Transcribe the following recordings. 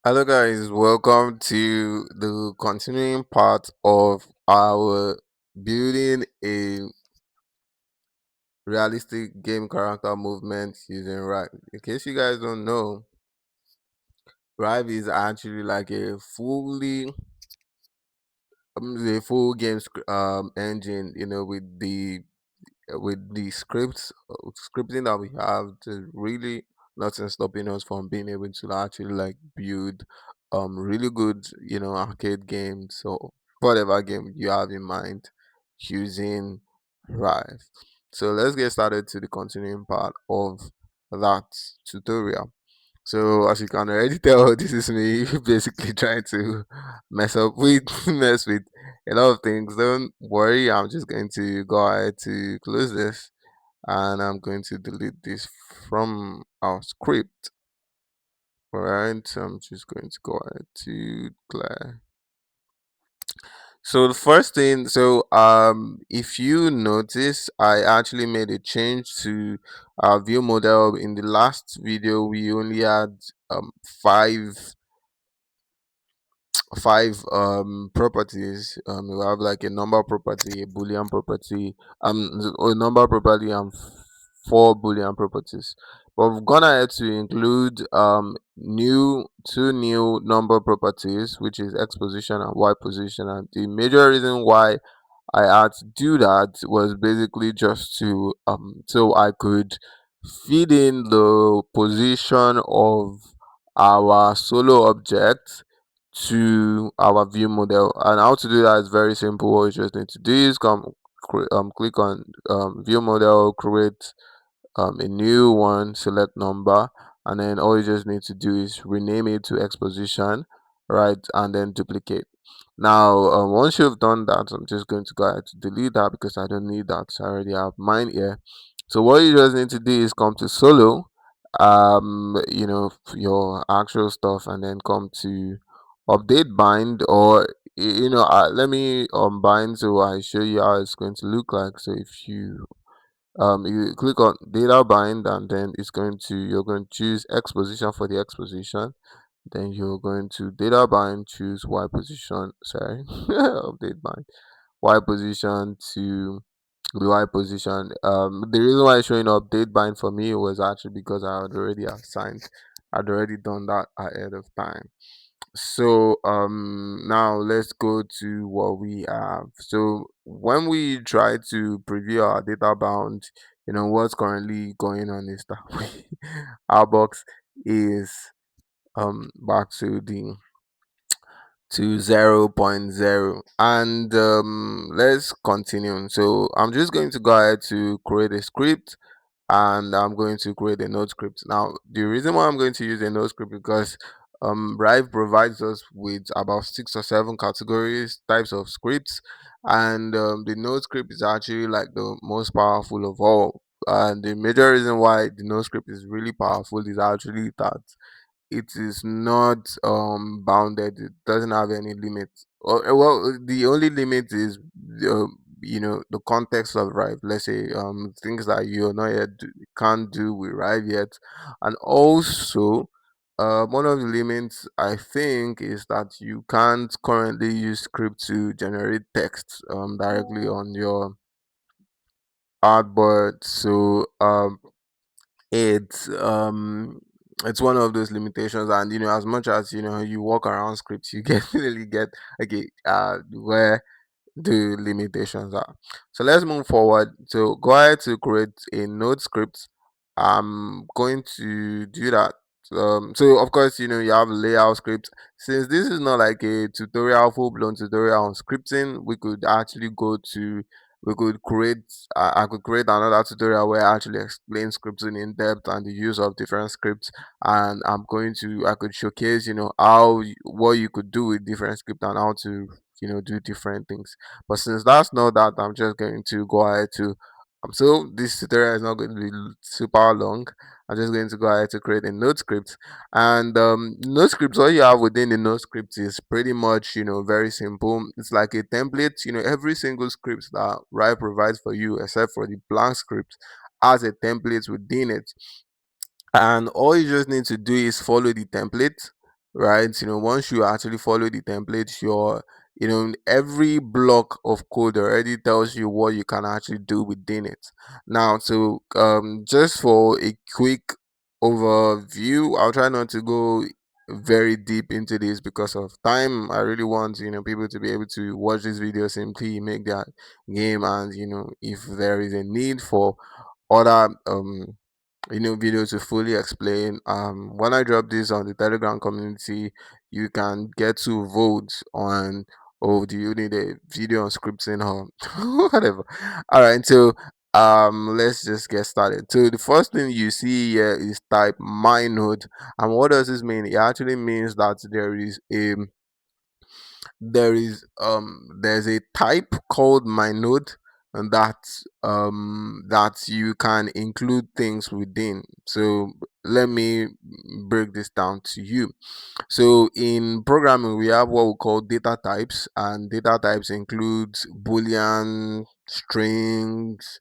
Hello, guys. Welcome to the continuing part of our building a realistic game character movement using Rive. In case you guys don't know, Rive is actually like a full game engine. with the scripting that we have, there's really nothing stopping us from being able to actually like build really good arcade games, so whatever game you have in mind using Rive. So let's get started to the continuing part of that tutorial. So as you can already tell, this is me basically trying to mess with a lot of things. Don't worry, I'm just going to go ahead to close this, and I'm going to delete this from our script. Alright, so I'm just going to go ahead to clear. So the first thing, if you notice, I actually made a change to our view model. In the last video, we only had five properties. We have like a number property, a boolean property, a number property, and four boolean properties. But we've gone ahead to include new two new number properties, which is x position and y position. And the major reason why I had to do that was basically just to so I could feed in the position of our solo object to our view model. And how to do that is very simple. What you just need to do is click on view model, create a new one, select number, and then all you just need to do is rename it to exposition, right? And then duplicate. Now, once you've done that, I'm just going to go ahead to delete that because I don't need that. So I already have mine here. So what you just need to do is come to solo, your actual stuff, and then come to update bind, or let me bind so I show you how it's going to look like. So if you click on data bind, and then you're going to choose x position for the x position, then you're going to data bind, choose y position, sorry, update bind, y position to the y position. The reason why it's showing update bind for me was actually because I'd already done that ahead of time. So now let's go to what we have. So when we try to preview our data bound, what's currently going on is that our box is back to 0.0, and let's continue. So I'm just going to go ahead to create a script, and I'm going to create a node script. Now, the reason why I'm going to use a node script because Rive provides us with about 6 or 7 categories, types of scripts, and the node script is actually like the most powerful of all. And the major reason why the node script is really powerful is actually that it is not bounded. It doesn't have any limit. Well, the only limit is the context of Rive. Let's say things that you're not yet can't do with Rive yet, and also one of the limits I think is that you can't currently use script to generate text directly on your artboard. So it's it's one of those limitations, and as much as you walk around scripts, you get really get okay where the limitations are. So let's move forward. So go ahead to create a node script. I'm going to do that. So of course, you have layout script. Since this is not like a tutorial, full-blown tutorial on scripting, we could create I could create another tutorial where I actually explain scripting in depth and the use of different scripts, and I could showcase what you could do with different script and how to do different things. But since that's not that, I'm just going to go ahead to so this tutorial is not going to be super long. I'm just going to go ahead to create a node script, and node scripts, all you have within the node script is pretty much very simple. It's like a template. Every single script that Rive provides for you, except for the blank script, has a template within it, and all you just need to do is follow the template, right? Once you actually follow the template, every block of code already tells you what you can actually do within it. Now, so just for a quick overview, I'll try not to go very deep into this because of time. I really want people to be able to watch this video, simply make their game, and if there is a need for other video to fully explain, when I drop this on the Telegram community, you can get to vote on, oh, do you need a video on scripting or whatever. All right, so let's just get started. So the first thing you see here is type my node. And what does this mean? It actually means that there's a type called my node, and that you can include things within. So let me break this down to you. So in programming, we have what we call data types, and data types includes boolean, strings,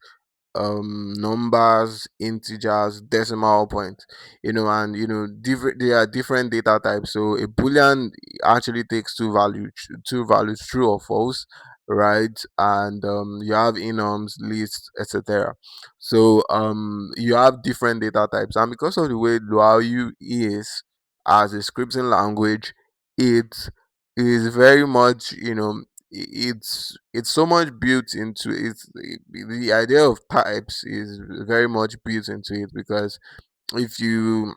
numbers, integers, decimal point. And different there are different data types. So a boolean actually takes two values, true or false, right? And you have enums, lists, etc. So you have different data types, and because of the way Luau is as a scripting language, it is very much, it's so much built into it. The idea of types is very much built into it, because if you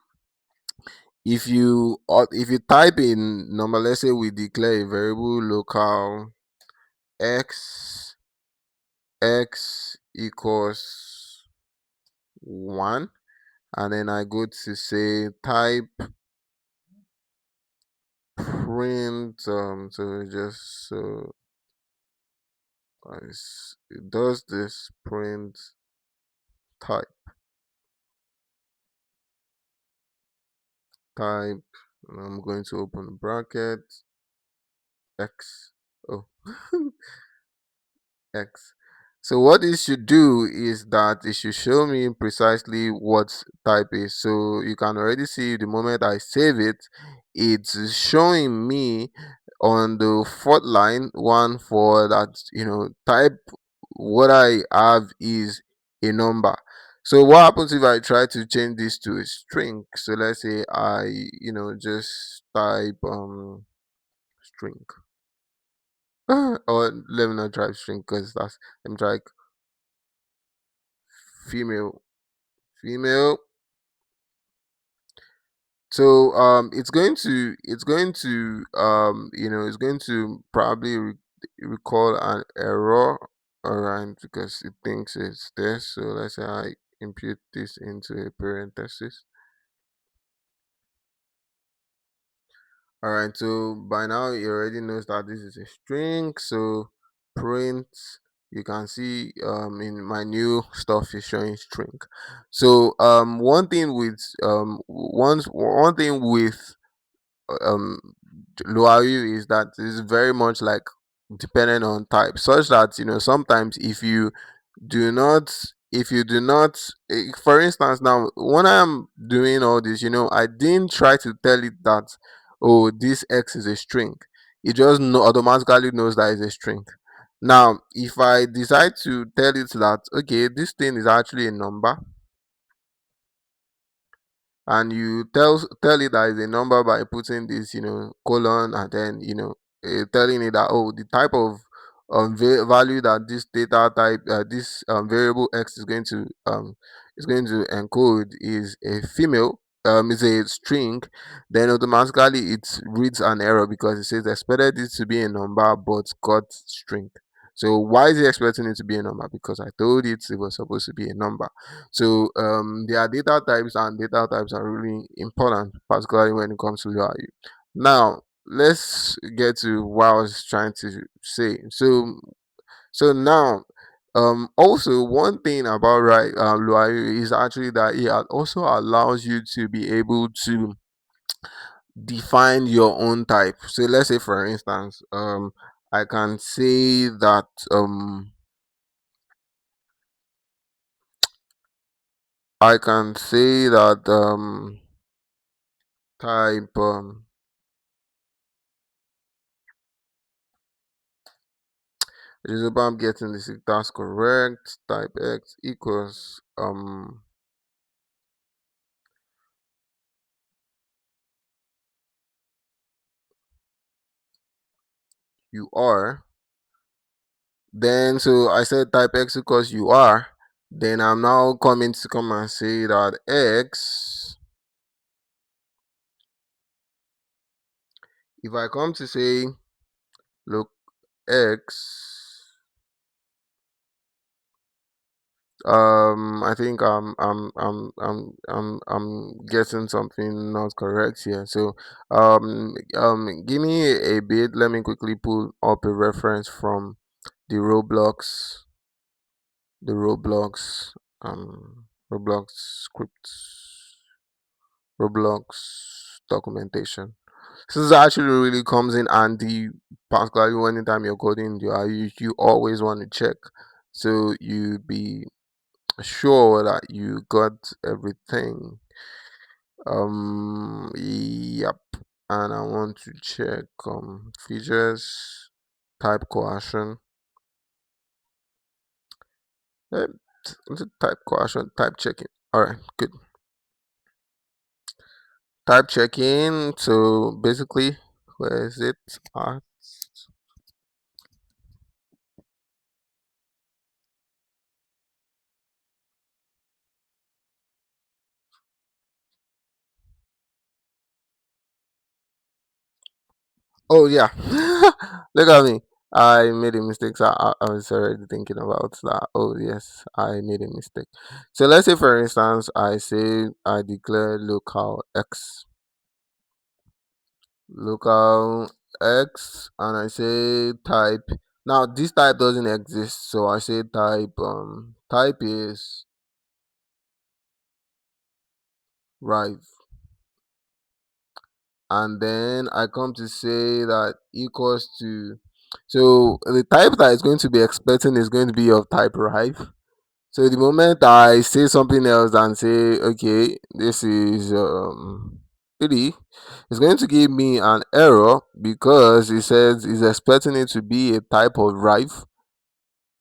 if you type in number, let's say we declare a variable local x equals 1, and then I go to say type print, so just so it does this print type type and I'm going to open bracket x. Oh, x. So what it should do is that it should show me precisely what type is. So you can already see the moment I save it, it's showing me on the fourth line one for that, type what I have is a number. So what happens if I try to change this to a string? So let's say I, just type string. Or let me not try string, because that's, let me try female. Female. So it's going to probably recall an error, alright, because it thinks it's there. So let's say I impute this into a parenthesis. All right, so by now it already knows that this is a string. So print, you can see in my new stuff is showing string. So one thing with um Luau is that it's very much like dependent on type, such that sometimes if you do not for instance, now when I'm doing all this, I didn't try to tell it that, oh, this x is a string. It just automatically knows that it's a string. Now if I decide to tell it that, okay, this thing is actually a number, and you tell it that is a number by putting this colon, and then telling it that, oh, the type of value that this data type, this variable x is going to encode is a female, is a string. Then automatically it reads an error because it says expected it to be a number but got string. So why is it expecting it to be a number? Because I told it was supposed to be a number. So there are data types, and data types are really important, particularly when it comes to value. Now let's get to what I was trying to say. So now, also one thing about Luau is actually that it also allows you to be able to define your own type. So let's say, for instance, I can say that I can say that type. I just hope I'm getting this task correct. Type X equals you are. Then so I said type X equals you are. Then I'm now coming to come and say that X, if I come to say look X, I think I'm getting something not correct here. So give me a bit. Let me quickly pull up a reference from the Roblox Roblox scripts, Roblox documentation. This is actually really comes in handy, particularly anytime you're coding. You always want to check, so you be sure that you got everything. Yep. And I want to check features, type coercion. Eh, type coercion, type checking. All right, good. Type checking. So basically, where is it? Oh yeah, look at me. I made a mistake. So I was already thinking about that. Oh yes, I made a mistake. So let's say, for instance, I say I declare local x, and I say type. Now this type doesn't exist, so I say type is Rive, and then I come to say that equals to. So the type that is going to be expecting is going to be of type Rive. So the moment I say something else and say, okay, this is 3, it's going to give me an error because it says it's expecting it to be a type of Rive,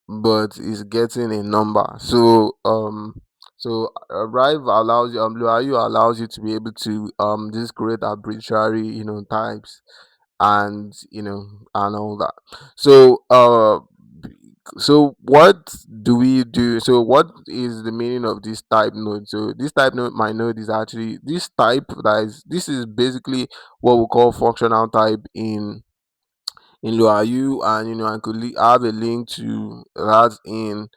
but it's getting a number. So Rive allows you, Luau allows you to be able to just create arbitrary, types, and and all that. So what do we do? So what is the meaning of this type node? So this type node, my node is actually this type this is basically what we call functional type in Luau, and I could have a link to that in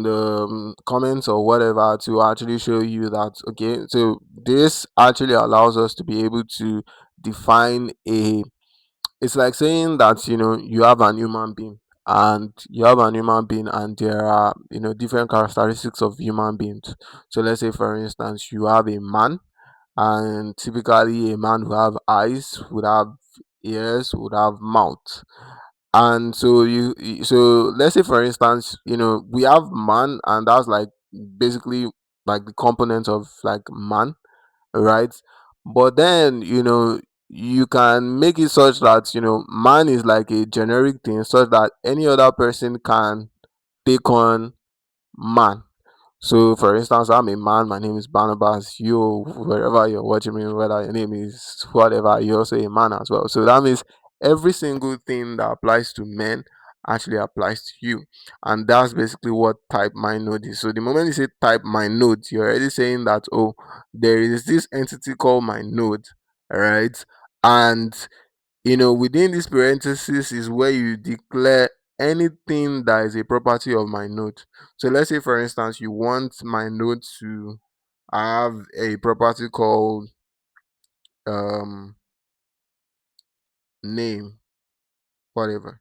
the comments or whatever to actually show you that. Okay, so this actually allows us to be able to define a, it's like saying that you have an human being, and there are different characteristics of human beings. So let's say, for instance, you have a man, and typically a man who have eyes, would have ears, would have mouth. And so so let's say, for instance, we have man, and that's like basically like the component of like man, right? But then you can make it such that man is like a generic thing, such that any other person can take on man. So, for instance, I'm a man. My name is Barnabas. You, wherever you're watching me, whether your name is whatever, you're also a man as well. So that means every single thing that applies to men actually applies to you, and that's basically what type my node is. So the moment you say type my node, you're already saying that, oh, there is this entity called my node, right? And within this parenthesis is where you declare anything that is a property of my node. So let's say, for instance, you want my node to have a property called um name, whatever.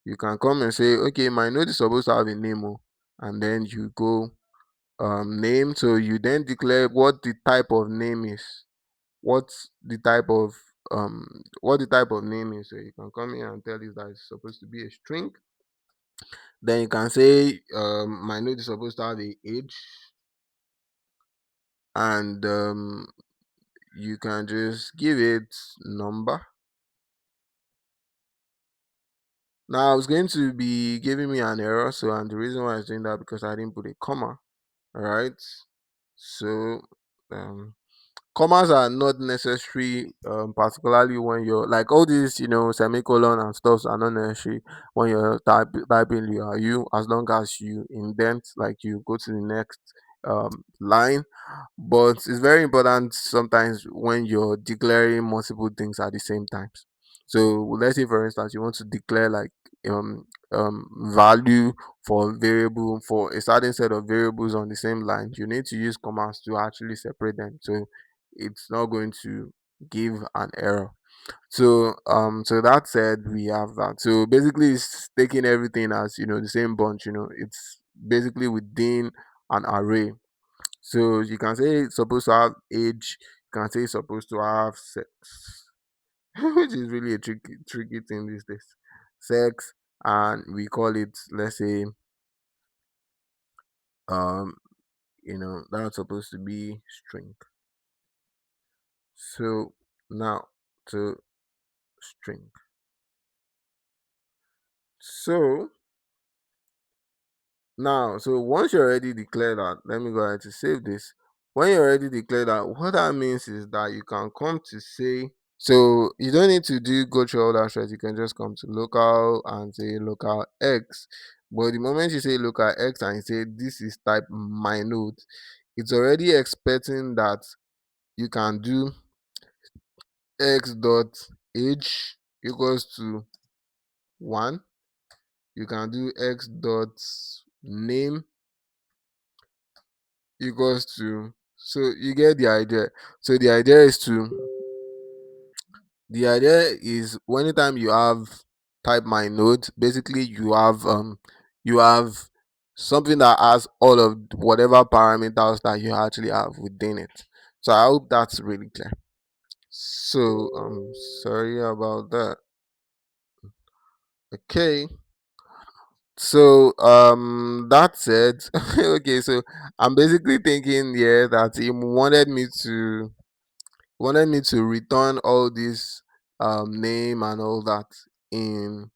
You can come and say, okay, my node is supposed to have a name, oh, and then you go name. So you then declare what the type of name is. What's the type of what the type of name is. So you can come here and tell it that it's supposed to be a string. Then you can say my node is supposed to have a age, and you can just give it number. Now it's going to be giving me an error. So, and the reason why it's doing that because I didn't put a comma. All right. So, um, commas are not necessary, particularly when you're like all these, semicolon and stuffs are not necessary when you're typing you are you, as long as you indent, like you go to the next line. But it's very important sometimes when you're declaring multiple things at the same time. So let's say for instance you want to declare like um value for variable for a certain set of variables on the same line. You need to use commas to actually separate them, so it's not going to give an error. So that said, we have that. So basically it's taking everything as the same bunch. It's basically within an array. So you can say it's supposed to have age, you can say it's supposed to have sex, which is really a tricky thing these days. Sex, and we call it, let's say, um that's supposed to be string. So now to string. So now, so once you already declare that, let me go ahead to save this. When you already declare that, what that means is that you can come to say, so you don't need to go through all that stress. You can just come to local and say local x. But the moment you say local x and you say this is type my node, it's already expecting that you can do x dot age equals to 1. You can do x dot name equals to, so you get the idea. So the idea is anytime you have type my node, basically you have something that has all of whatever parameters that you actually have within it. So I hope that's really clear. So sorry about that. Okay. So that said, okay, so I'm basically thinking, yeah, that he wanted me to return all this name and all that in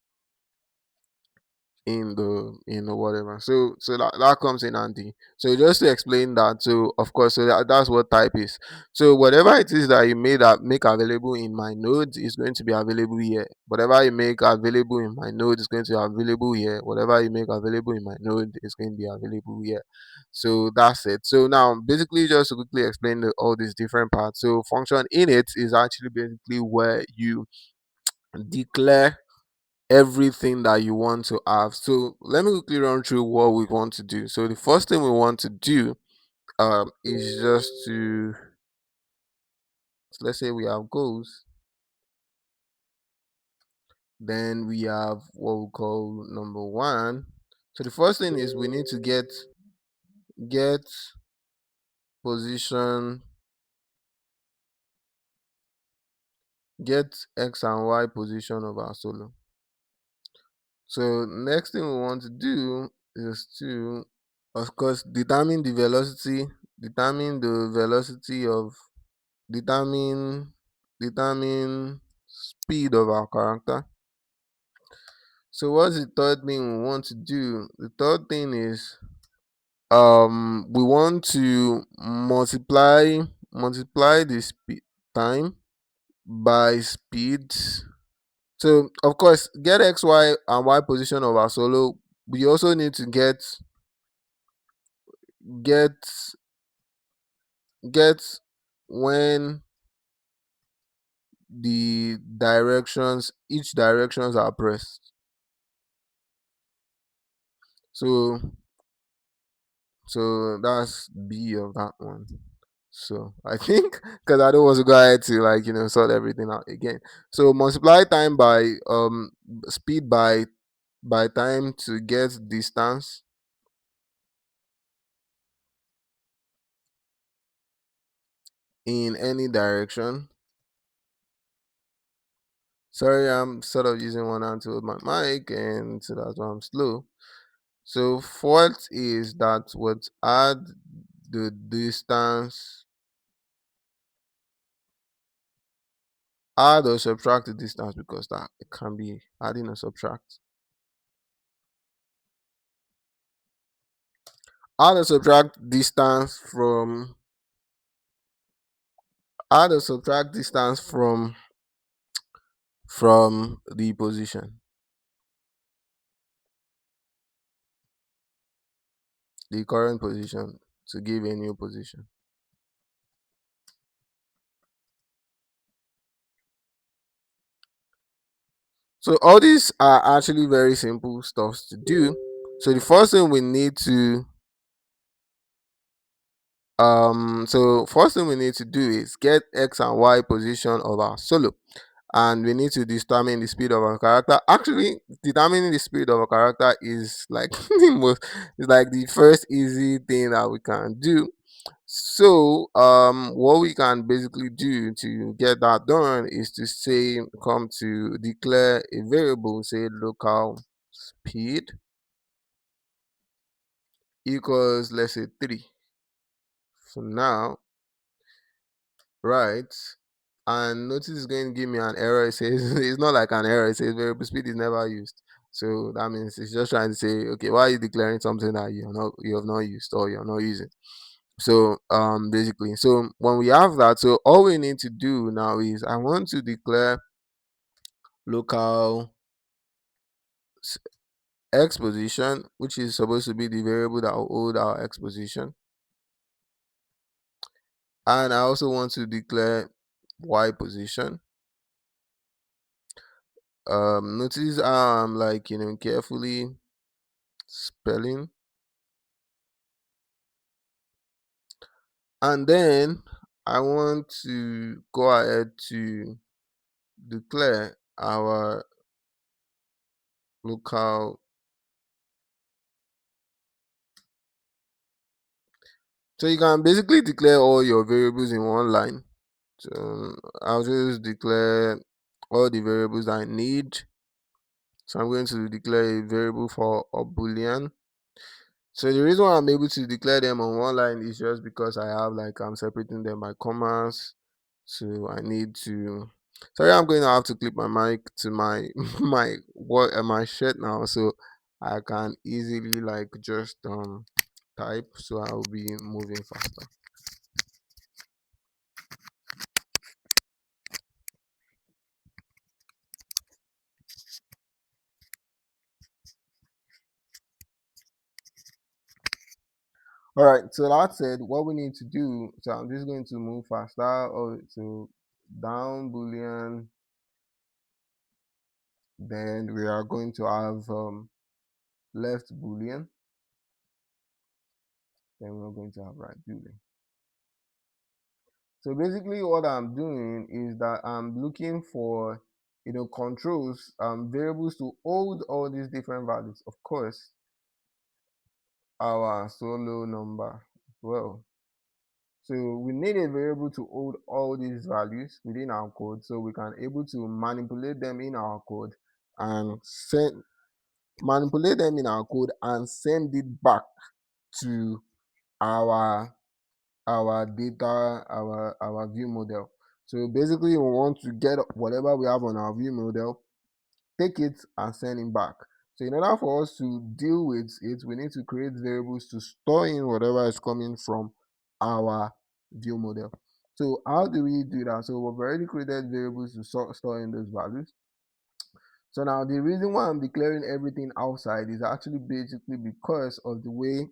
in the whatever. So that comes in handy. So just to explain that, so of course, so that's what type is. So whatever it is that you make available in my node is going to be available here. Whatever you make available in my node is going to be available here. Whatever you make available in my node is going to be available here. So that's it. So now basically just to quickly explain all these different parts. So function init is actually basically where you declare everything that you want to have. So let me quickly run through what we want to do. So the first thing we want to do is just to, let's say we have goals, then we have what we call number one. So the first thing is we need to get position, get x and y position of our solo. So next thing we want to do is to, of course, determine the velocity of, determine speed of our character. So what's the third thing we want to do? The third thing is we want to multiply the speed time by speed. So of course get x, y and y position of our solo. We also need to get get when the directions, each directions are pressed. So that's B of that one. So I think because I don't want to go ahead to sort everything out again. So multiply time by speed by time to get distance in any direction. Sorry, I'm sort of using one hand to hold my mic, and so that's why I'm slow. So fourth is that what add the distance, add or subtract the distance, because that it can be adding or subtract. add or subtract distance from add or subtract distance from the position, the current position, to give a new position. So all these are actually very simple stuffs to do. So the first thing we need to do is get x and y position of our solo, and we need to determine the speed of our character. Actually, determining the speed of a character is like is like the first easy thing that we can do. So what we can basically do to get that done is to say, come to declare a variable, say local speed equals, let's say, 3. So now, right, and notice it's going to give me an error. It says it's not like an error, it says variable speed is never used. So that means it's just trying to say, okay, why are you declaring something that you have not used or you're not using? So basically, so when we have that, so all we need to do now is I want to declare local x position, which is supposed to be the variable that will hold our x position, and I also want to declare y position. Notice I'm like carefully spelling, and then I want to go ahead to declare our local. So you can basically declare all your variables in one line. So I'll just declare all the variables I need. So I'm going to declare a variable for a boolean. So the reason why I'm able to declare them on one line is just because I have, like, I'm separating them by commas. So I need to. Sorry, I'm going to have to clip my mic to my my shirt now, so I can easily, like, just type. So I'll be moving faster. All right. So that said, what we need to do. So I'm just going to move faster. Or to down boolean. Then we are going to have left boolean. Then we're going to have right boolean. So basically what I'm doing is that I'm looking for controls, variables to hold all these different values. Of course, our solo number as well. So we need a variable to hold all these values within our code, so we can able to manipulate them in our code and send it back to our data, our view model. So basically we want to get whatever we have on our view model, take it and send it back. So in order for us to deal with it, we need to create variables to store in whatever is coming from our view model. So how do we do that? So we've already created variables to store in those values. So now the reason why I'm declaring everything outside is actually basically because of the way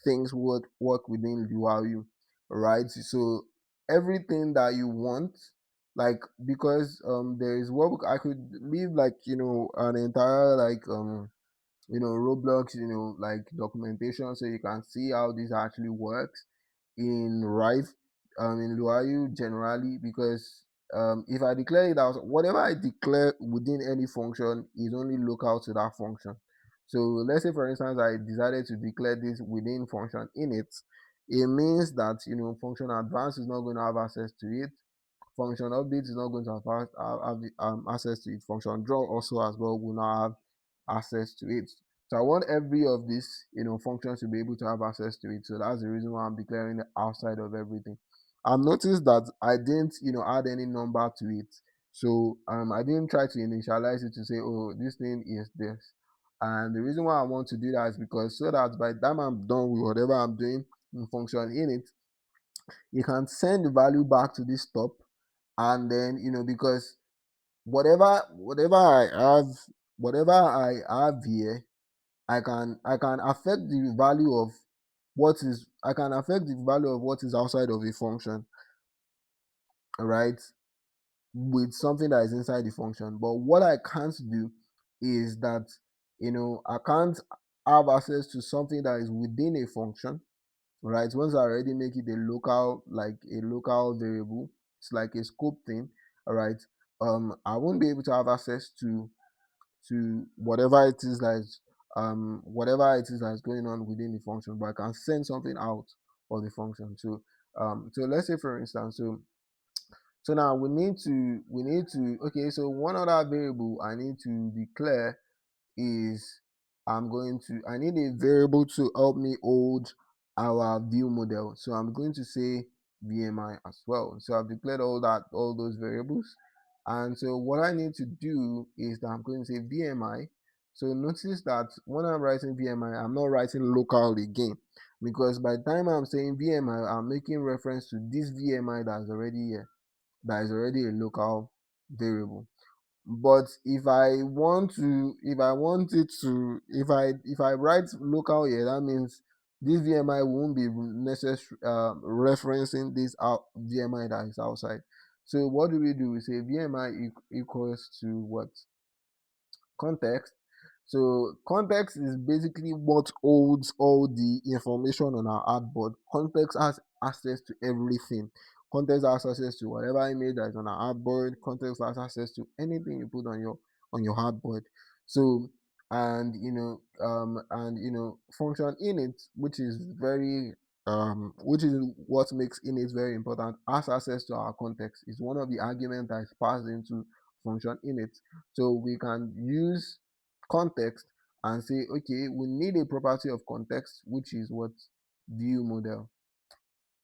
things would work within Luau, right? So everything that you want, like, because there is what I could leave, like, an entire, like, Roblox, like, documentation, so you can see how this actually works in Rive, in Luau generally, because if I declare it out, whatever I declare within any function is only local to that function. So let's say, for instance, I decided to declare this within function init. It means that function advance is not going to have access to it. Function update is not going to have access to it. Function draw also as well will not have access to it. So I want every of these functions to be able to have access to it. So that's the reason why I'm declaring it outside of everything. I've noticed that I didn't add any number to it. So I didn't try to initialize it to say, oh, this thing is this. And the reason why I want to do that is because so that by the time I'm done with whatever I'm doing in function init, you can send the value back to this top, and then because whatever I have here, I can affect the value of what is outside of a function, right, with something that is inside the function. But what I can't do is that I can't have access to something that is within a function, right? Once I already make it a local variable, it's like a scope thing, all right. I won't be able to have access to whatever it is that's going on within the function, but I can send something out of the function. So let's say for instance, so now we need to okay, so one other variable I need to declare is I need a variable to help me hold our view model. So I'm going to say VMI as well. So I've declared all those variables. And so what I need to do is that I'm going to say VMI. So notice that when I'm writing VMI, I'm not writing local again, because by the time I'm saying VMI, I'm making reference to this VMI that's already here, that is already a local variable. But if I write local here, that means this VMI won't be necessary referencing this VMI that is outside. So what do? We say VMI equals to what? Context. So context is basically what holds all the information on our artboard. Context has access to everything. Context has access to whatever image that is on our artboard. Context has access to anything you put on your artboard. So function init, which is what makes init very important, has access to our context. Is one of the arguments that is passed into function init. So we can use context and say, okay, we need a property of context, which is what? View model.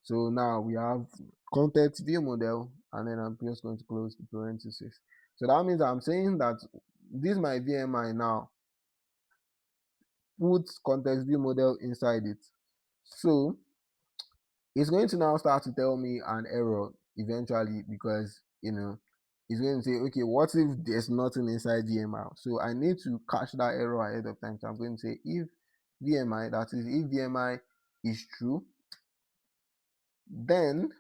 So now we have context view model, and then I'm just going to close the parenthesis. So that means I'm saying that this my VMI now puts context view model inside it. So it's going to now start to tell me an error eventually, because it's going to say, okay, what if there's nothing inside VMI? So I need to catch that error ahead of time. So I'm going to say if VMI, that is if VMI is true, then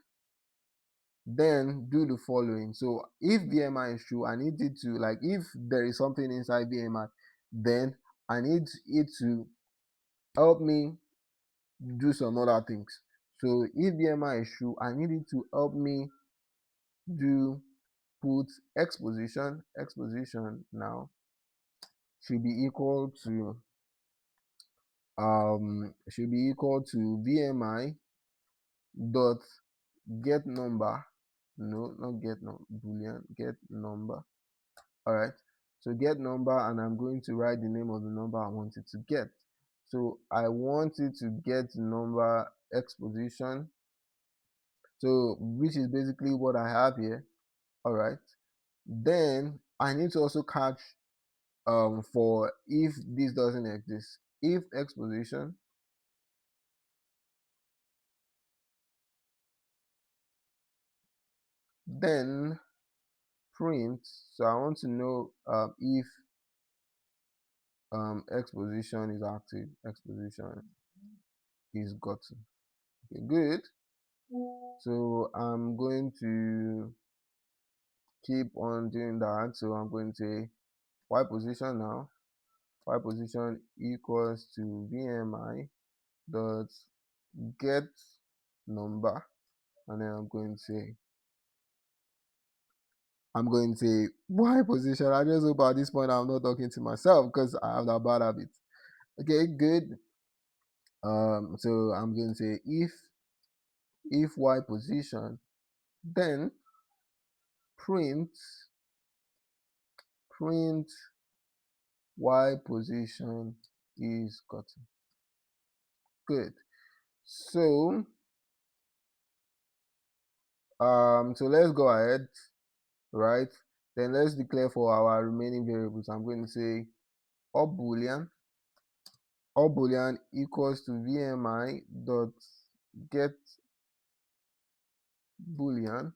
do the following. So if VMI is true, I need it to, like, if there is something inside VMI, then I need it to help me do some other things. So if VMI is true, I need it to help me do put exposition now should be equal to VMI dot get number. No, not get number, boolean, get number. All right, so get number, and I'm going to write the name of the number I want it to get. So I want it to get number exposition, so which is basically what I have here. All right, then I need to also catch for if this doesn't exist, if exposition, then print. So I want to know if exposition is active, exposition is gotten. Okay, good. So I'm going to keep on doing that. So I'm going to say y position now. Y position equals to VMI dot get number, and then I'm going to say y position. I just hope at this point I'm not talking to myself, because I have that bad habit. Okay, good. So I'm going to say if y position, then print y position is gotten. Good. So so let's go ahead, right? Then let's declare for our remaining variables. I'm going to say or boolean equals to vmi dot get boolean,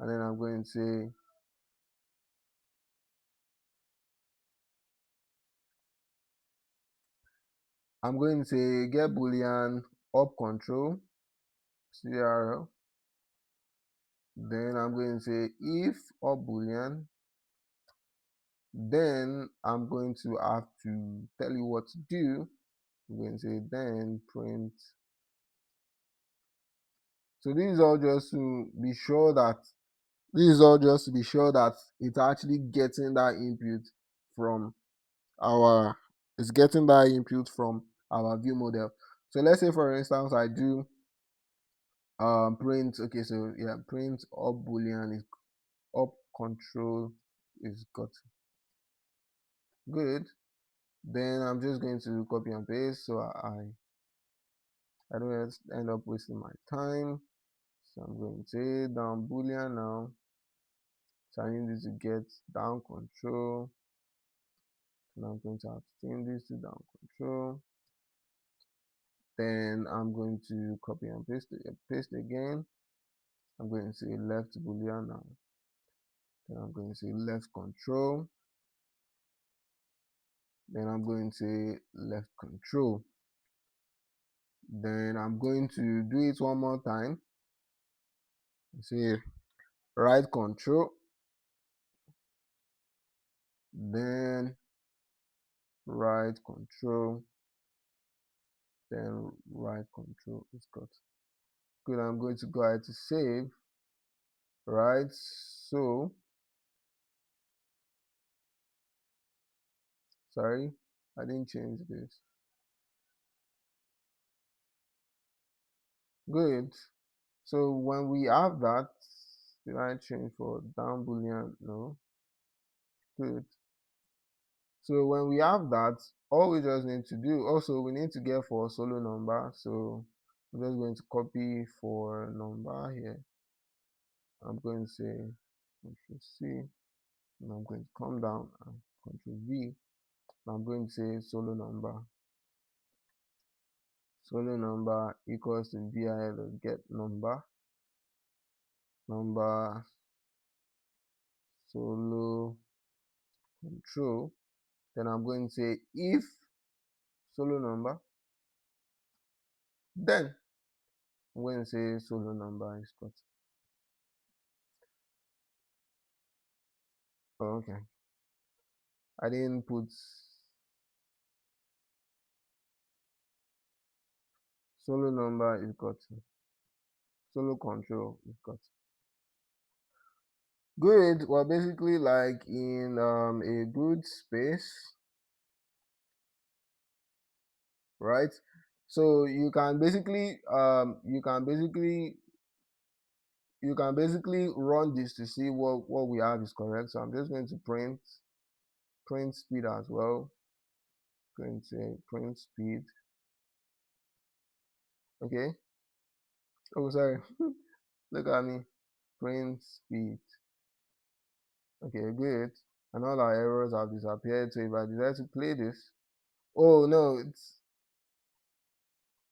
and then I'm going to say get boolean up control CRL. Then I'm going to say if up boolean. Then I'm going to have to tell you what to do. I'm going to say then print. So this is all just to be sure that it's actually getting that input from our view model. So let's say for instance I do print. Okay, so yeah, print up boolean is up control is got good. Then I'm just going to copy and paste so I don't end up wasting my time. So I'm going to say down boolean now. So I need this to get down control. And I'm going to have to change this to down control. Then I'm going to copy and paste again. I'm going to say left boolean now. Then I'm going to say left control. Then I'm going to say left control. Then I'm going to do it one more time. Say right control. Then right control. Then right control is got good. I'm going to go ahead to save. Right, so sorry, I didn't change this. Good. So when we have that, did I change for down boolean? No. Good. So when we have that, all we just need to do, also we need to get for solo number. So I'm just going to copy for number here. I'm going to say Ctrl C, and I'm going to come down and Ctrl V. I'm going to say solo number. Solo number equals to VIL get number solo control. Then I'm going to say if solo number, then I'm going to say solo number is got. Oh, okay, I didn't put solo number is got, solo control is got. Good. Well, basically like in a good space, right? So you can basically run this to see what we have is correct. So I'm just going to print speed as well. Going to say print speed. Okay. Oh, sorry. Look at me. Print speed. Okay, good. And all our errors have disappeared. So if I decide to play this, oh no,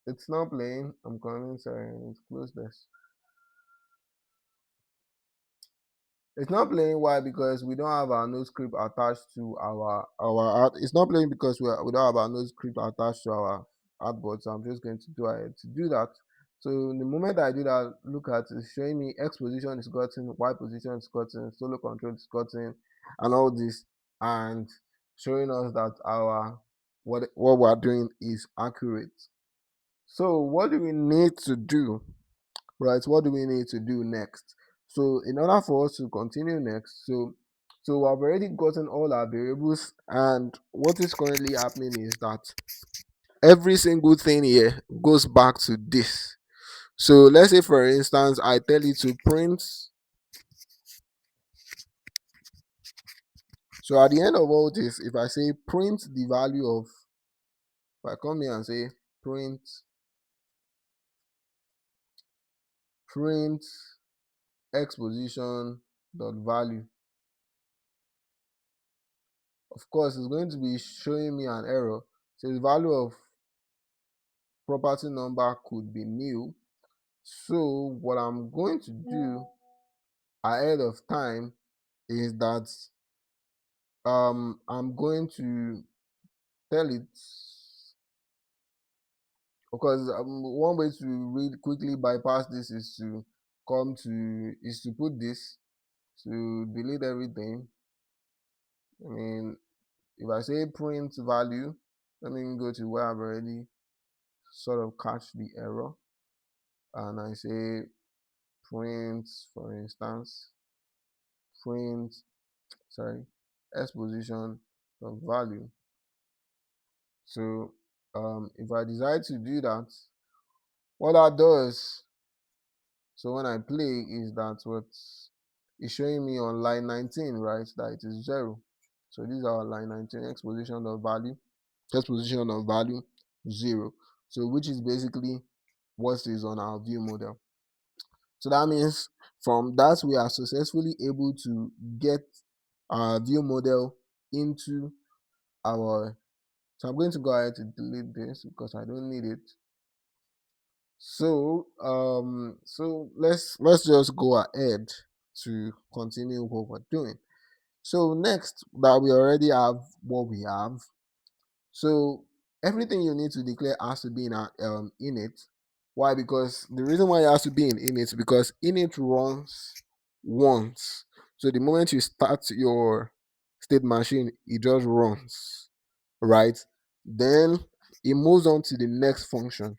it's not playing. I'm coming. Sorry, let's close this. It's not playing. Why? Because we don't have our node script attached to our it's not playing because we don't have our node script attached to our artboard. So I'm just going to do it to do that. So the moment I do that, look at it's showing me X position is gotten, Y position is gotten, solo control is gotten, and all this, and showing us that our what we're doing is accurate. So what do we need to do? Right, what do we need to do next? So in order for us to continue next, so I've already gotten all our variables, and what is currently happening is that every single thing here goes back to this. So let's say for instance I tell you to print, so at the end of all this, if I say print the value of, if I come here and say print x position dot value of course it's going to be showing me an error. So the value of property number could be new. So what I'm going to do ahead of time is that I'm going to tell it, because one way to read quickly bypass this is to put this to delete everything. I mean, if I say print value, let me go to where I've already sort of catch the error, and I say print, for instance, print, sorry, exposition of value. So if I decide to do that, what that does, so when I play, is that what is showing me on line 19, right, that it is 0. So these are line 19, exposition of value, 0. So which is basically what is on our view model. So that means from that we are successfully able to get our view model into our. So I'm going to go ahead to delete this because I don't need it. So let's just go ahead to continue what we're doing. So next, that we already have what we have. So everything you need to declare has to be in our init. Why? Because the reason why it has to be in init, because init runs once. So the moment you start your state machine, it just runs, right? Then it moves on to the next function,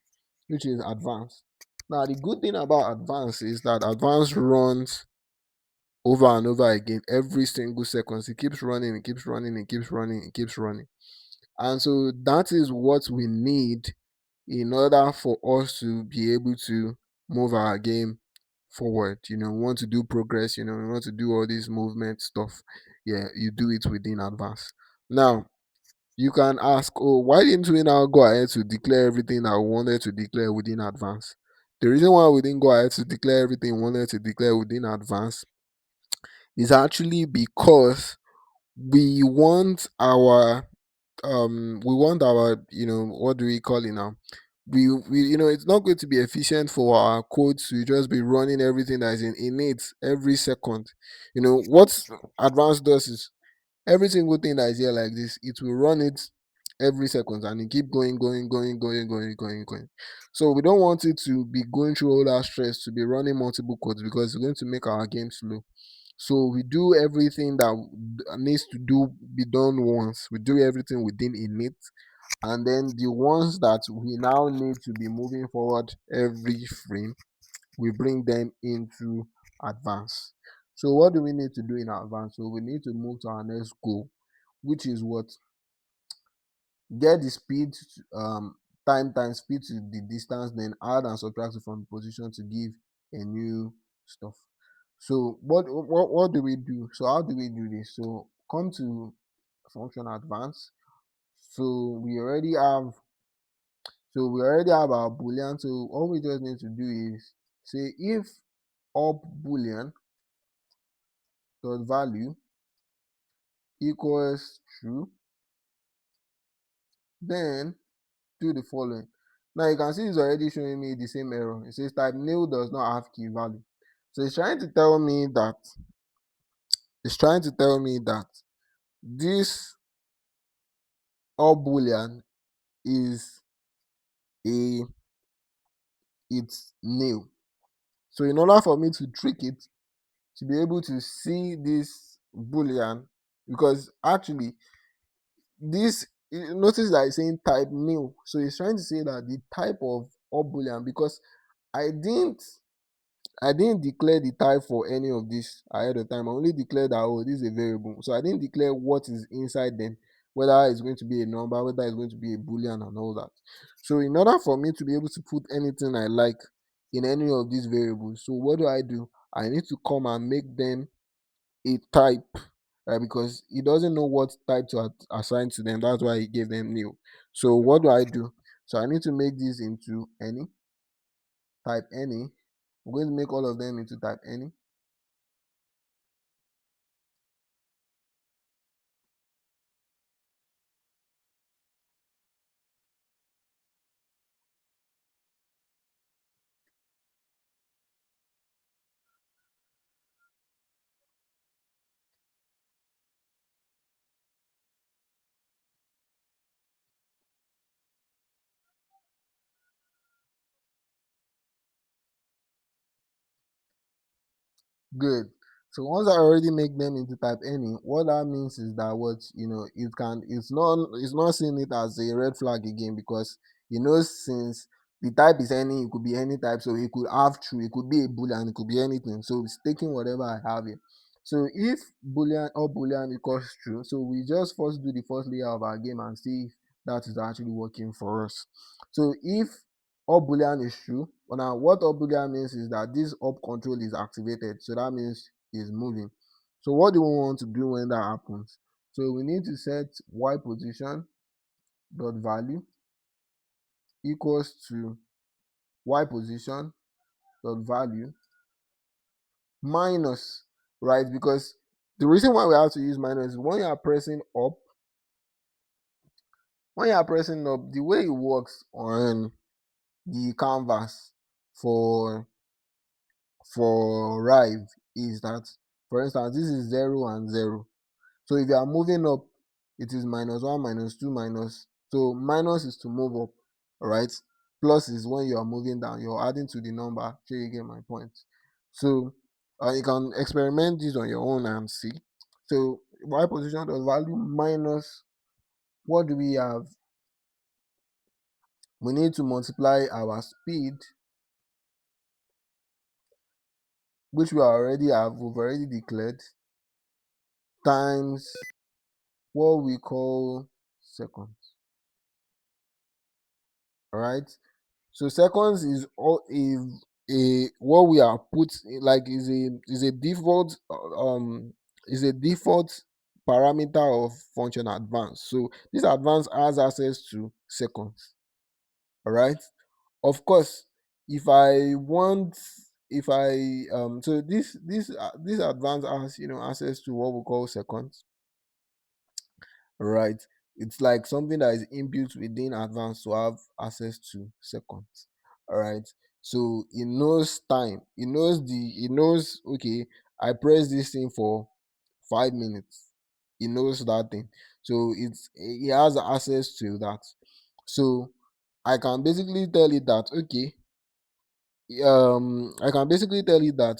which is advanced. Now the good thing about advanced is that advanced runs over and over again every single second. It keeps running, it keeps running, it keeps running, it keeps running. And so that is what we need in order for us to be able to move our game forward. We want to do progress, we want to do all this movement stuff. Yeah, you do it within advance. Now, you can ask, oh, why didn't we now go ahead to declare everything that we wanted to declare within advance? The reason why we didn't go ahead to declare everything we wanted to declare within advance is actually because we want our what do we call it now, we it's not going to be efficient for our code to just be running everything that is in init every second. What advanced does is every single thing that is here like this, it will run it every second and it keep going. So we don't want it to be going through all that stress to be running multiple codes, because it's going to make our game slow. So we do everything that needs to be done once. We do everything within init, and then the ones that we now need to be moving forward every frame, we bring them into advance. So what do we need to do in advance? So we need to move to our next goal, which is what? Get the speed, time times speed to the distance, then add and subtract it from the position to give a new stuff. So what do we do? So how do we do this? So come to function advance. So we already have our boolean. So all we just need to do is say if up boolean dot value equals true, then do the following. Now you can see it's already showing me the same error. It says type nil does not have key value. So it's trying to tell me that this up boolean is a it's nil. So in order for me to trick it to be able to see this boolean, because actually this, notice that it's saying type nil, so it's trying to say that the type of up boolean, because I didn't declare the type for any of this ahead of time. I only declared that, oh, this is a variable. So I didn't declare what is inside them, whether it's going to be a number, whether it's going to be a boolean and all that. So in order for me to be able to put anything I like in any of these variables, so what do? I need to come and make them a type, right? Because he doesn't know what type to assign to them. That's why he gave them new. So what do? So I need to make this into any, type any. I'm going to make all of them into type any. Good. So once I already make them into type any, what that means is that what it's not seeing it as a red flag again, because since the type is any, it could be any type, so it could have true, it could be a boolean, it could be anything. So it's taking whatever I have here. So if boolean equals true, so we just first do the first layer of our game and see if that is actually working for us. So if up boolean is true. But now what up boolean means is that this up control is activated, so that means it's moving. So what do we want to do when that happens? So we need to set y position dot value equals to y position dot value minus, right? Because the reason why we have to use minus is when you are pressing up, the way it works on the canvas for Rive is that, for instance, this is 0 and 0. So if you are moving up, it is -1, -2, minus. So minus is to move up, all right? Plus is when you are moving down, you're adding to the number. Sure, you get my point. So you can experiment this on your own and see. So y position dot value minus, what do we have? We need to multiply our speed, which we've already declared, times what we call seconds. All right. So seconds is all a what we are put like is a default parameter of function advance. So this advance has access to seconds. All right. Of course, if I want if I so this advance has access to what we call seconds. Right, it's like something that is inbuilt within advance to have access to seconds. All right, so it knows time, it knows, okay, I press this thing for 5 minutes, it knows that thing. So it has access to that. So I can basically tell it that, okay,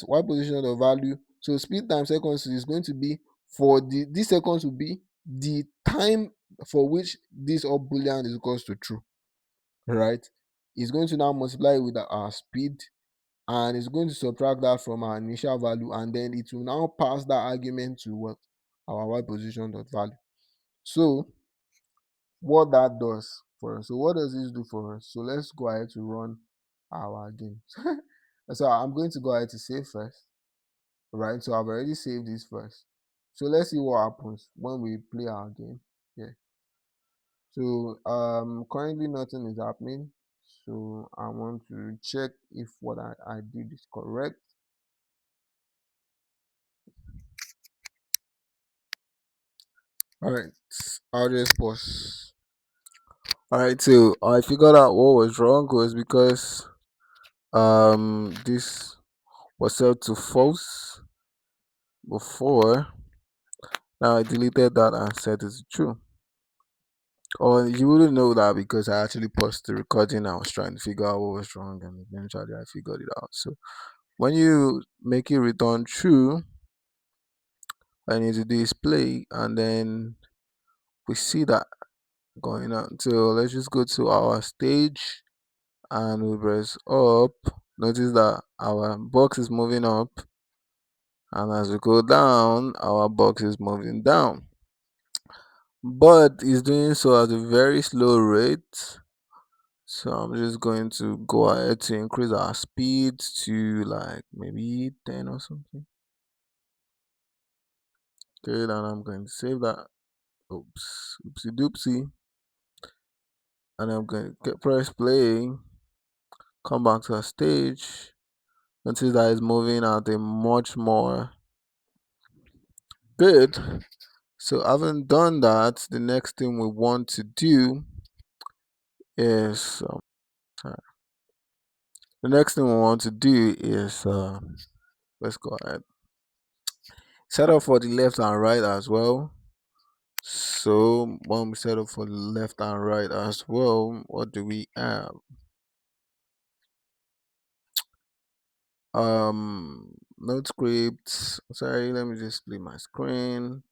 y position of value, so speed times seconds is going to be, for this seconds will be the time for which this up boolean is equals to true, right? It's going to now multiply with our speed, and it's going to subtract that from our initial value, and then it will now pass that argument to what? Our y position dot value. So what that does for us, so what does this do for us? So let's go ahead to run our game. So I'm going to go ahead to save first, right? So I've already saved this first. So let's see what happens when we play our game. Yeah. So currently nothing is happening. So I want to check if what I did is correct. All right, I'll just pause. All right, so I figured out what was wrong was because this was set to false before. Now I deleted that and set it to true. Or you wouldn't know that because I actually paused the recording. I was trying to figure out what was wrong, and eventually I figured it out. So when you make it return true, I need to do is play, and then we see that going on. So let's just go to our stage and we press up. Notice that our box is moving up, and as we go down, our box is moving down. But it's doing so at a very slow rate. So I'm just going to go ahead to increase our speed to like maybe 10 or something. Okay, then I'm going to save that. Oops, oopsie doopsie. And I'm going to press play, come back to our stage. Notice that it's moving at a much more good. So having done that, the next thing we want to do is sorry. The next thing we want to do is let's go ahead, set up for the left and right as well. So when we set up for the left and right as well, what do we have? node script. Sorry, let me just split my screen.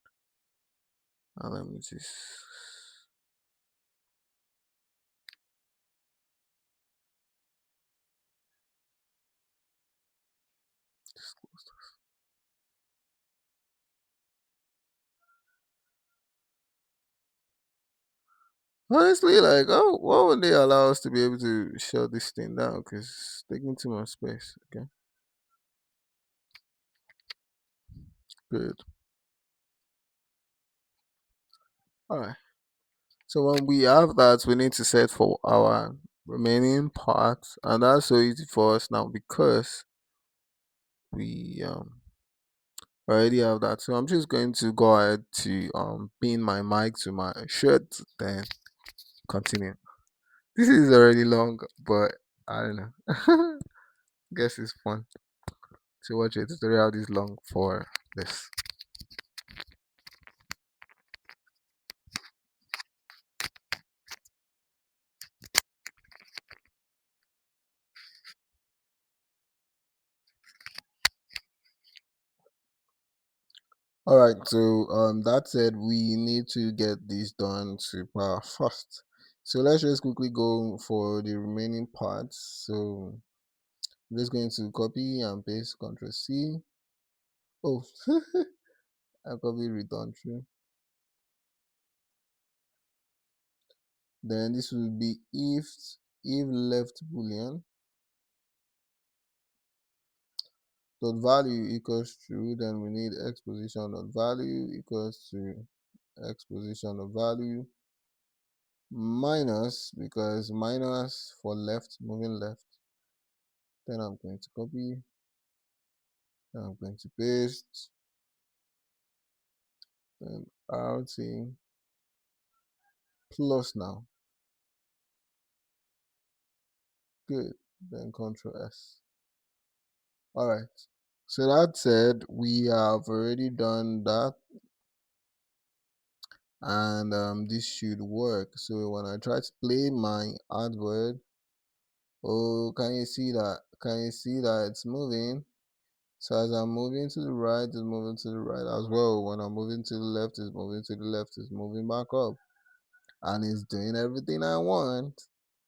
And let me just close that. Honestly, like, oh, why would they allow us to be able to shut this thing down? Because it's taking too much space. Okay, good. All right. So when we have that, we need to set for our remaining parts, and that's so easy for us now because we already have that. So I'm just going to go ahead to pin my mic to my shirt, then continue. This is already long, but I don't know. Guess it's fun to watch a tutorial this long for this. All right, so that said, we need to get this done to power first. So let's just quickly go for the remaining parts. So I'm just going to copy and paste Ctrl C. Oh, I copy return true. Then this will be if left boolean dot value equals true. Then we need x position dot value equals to x position of value minus, because minus for left, moving left. Then I'm going to copy, then I'm going to paste, then RT plus now. Good. Then Control S. All right. So that said, we have already done that, and this should work. So when I try to play my adword, oh, can you see that? Can you see that it's moving? So as I'm moving to the right, it's moving to the right as well. When I'm moving to the left, it's moving to the left. It's moving back up, and it's doing everything I want,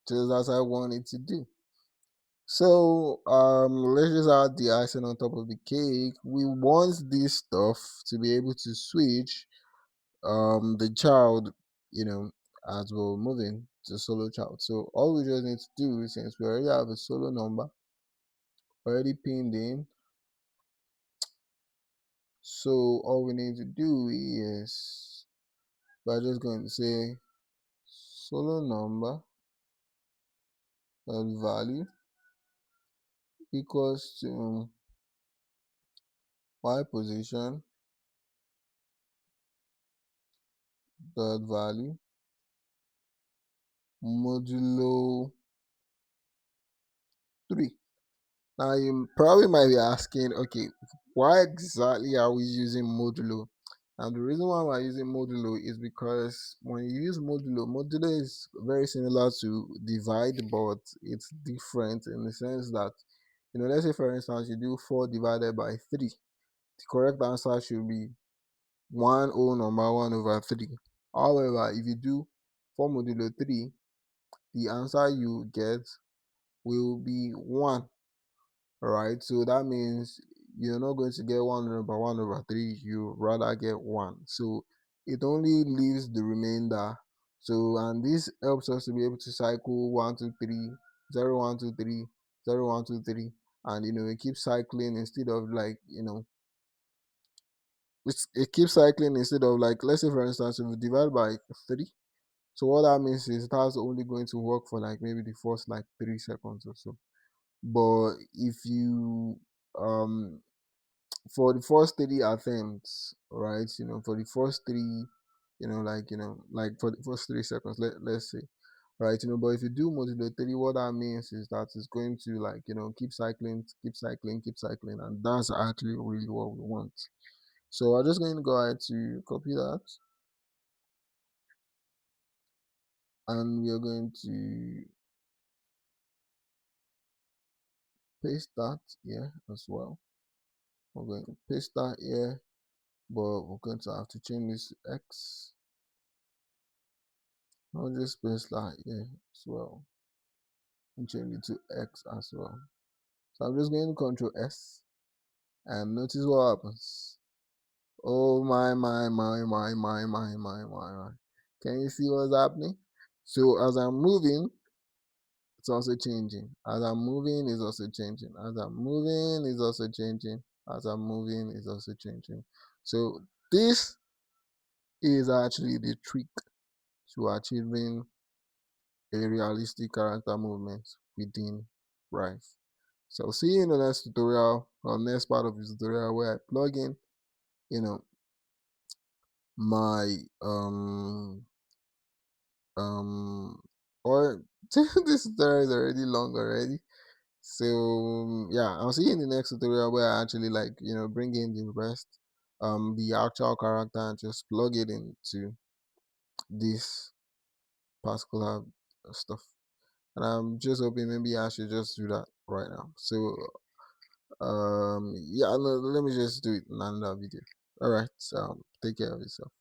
just as I want it to do. So let's just add the icing on top of the cake. We want this stuff to be able to switch the child, as we're moving to solo child. So all we just need to do, since we already have a solo number already pinned in, so all we need to do is we're just going to say solo number value equals to y position dot value modulo 3. Now you probably might be asking, okay, why exactly are we using modulo? And the reason why we're using modulo is because when you use modulo is very similar to divide, but it's different in the sense that, let's say for instance you do 4 divided by 3. The correct answer should be 1 whole number 1 over 3. However, if you do 4 modulo 3, the answer you get will be 1. Right, so that means you're not going to get 1 over 1 over 3, you rather get 1. So it only leaves the remainder. So, and this helps us to be able to cycle 1 2 3 0 1 2 3 0 1 2 3, and it keeps cycling instead of like it keeps cycling instead of, like, let's say for instance if we divide by 3. So what that means is that's only going to work for like maybe the first like 3 seconds or so. But if you for the first 3 attempts, right? For the first three, like for the first 3 seconds, let's say, right? But if you do modulo 3, what that means is that it's going to, like, keep cycling, keep cycling, keep cycling, and that's actually really what we want. So I'm just going to go ahead to copy that, and we are going to paste that here as well. we're going to paste that here, but we're going to have to change this to X. I'll just paste that here as well and change it to X as well. So I'm just going to Control S and notice what happens. Oh my. Can you see what's happening? So as I'm moving, it's also changing. As I'm moving, it's also changing. As I'm moving, it's also changing. As I'm moving, it's also changing. So this is actually the trick to achieving a realistic character movement within Rive. So see you in the next tutorial or next part of this tutorial where I plug in, you know, my or this tutorial is already long already. So yeah, I'll see you in the next tutorial where I actually bring in the rest, the actual character and just plug it into this particular stuff. And I'm just hoping maybe I should just do that right now. So yeah, no, let me just do it in another video. All right, so take care of yourself.